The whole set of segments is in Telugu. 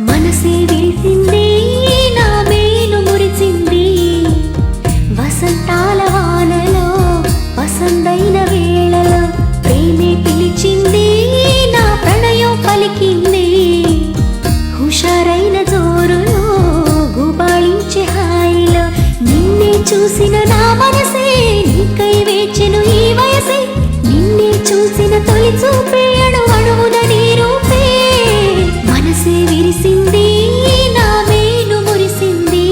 మనసే విరిసింది నా మేలు మురిసింది వసంతాల వానలో వసంతైన వేళలో ప్రేమే పిలిచింది నా ప్రణయం పలికింది హుషారైన జోరులో గుబాళించే హాయిలో నిన్నే చూసిన నా మనసే నీకై వేచెను ఈ వయసే నిన్నే చూసిన తొలి చూపే అణువణువున నీ రూపే మనసే విరిసింది నా మేలు మురిసింది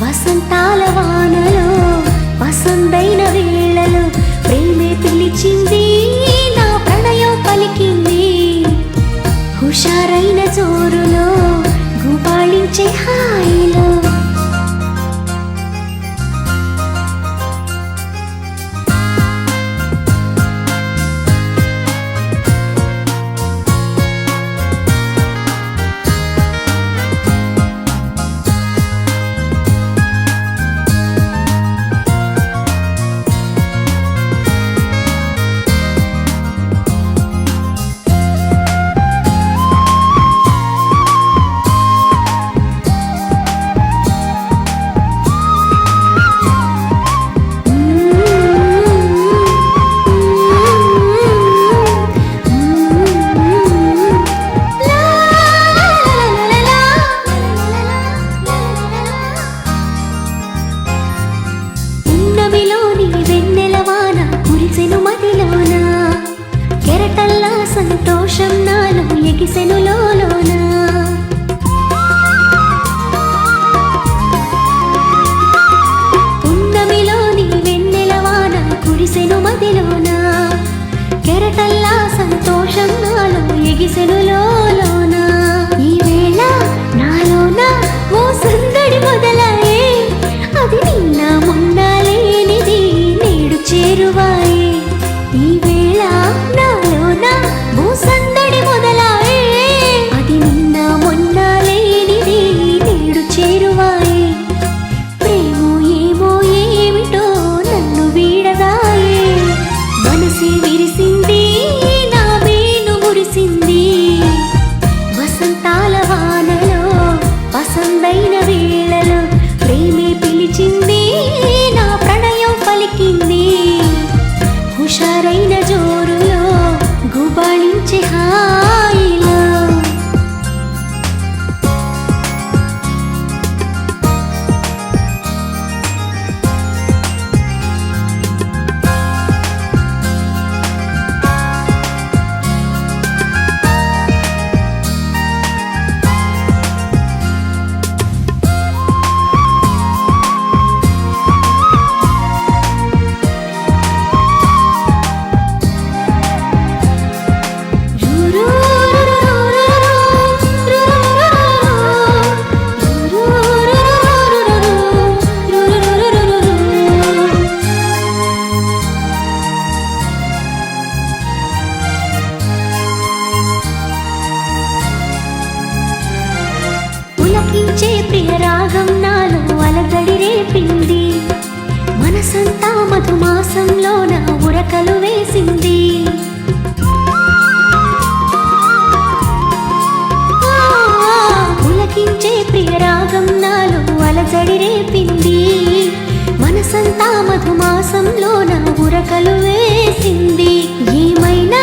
వసంతాల వానలో వసంతైన వేళలో ప్రేమే పిలిచింది నా ప్రణయం పలికింది హుషారైన జోరులో గుబాళించే హాయిలో కెరటల్లా సంతోషం నాలో ఎగిసెను లోలోన పున్నమిలోని వెన్నెలవాన కురిసెను మదిలోన కెరటల్లా సంతోషం నాలో ఎగిసెను లోలోన ఈ వేళ నాలోన ఓ సందడి మొదలాయే అది నిన్న మొన్న లేనిది నేడు చేరువాయే ఈ వేళ నాలోన ఓ సందడి మొదలాయే అది నిన్న మొన్న లేనిది నేడు చేరువాయే ప్రేమో ఏమో ఏమిటో నన్ను వీడదాయే మనసే విరిసింది నా మేలు మురిసింది వసంతాల వానలో వసంతైన వేళలో ప్రేమే పిలిచింది నా ప్రణయం పలికింది హుషారైన జోరులో గుబాళించే హాయిలో పులకించే ప్రియ రాగం నాలో అలజడి రేపింది మనసంతా మధుమాసంలో నా ఉరకలు వేసింది పులకించే ప్రియ రాగం నాలో అలజడి రేపింది మనసంతా మధుమాసంలో నా ఉరకలు వేసింది ఏమైనా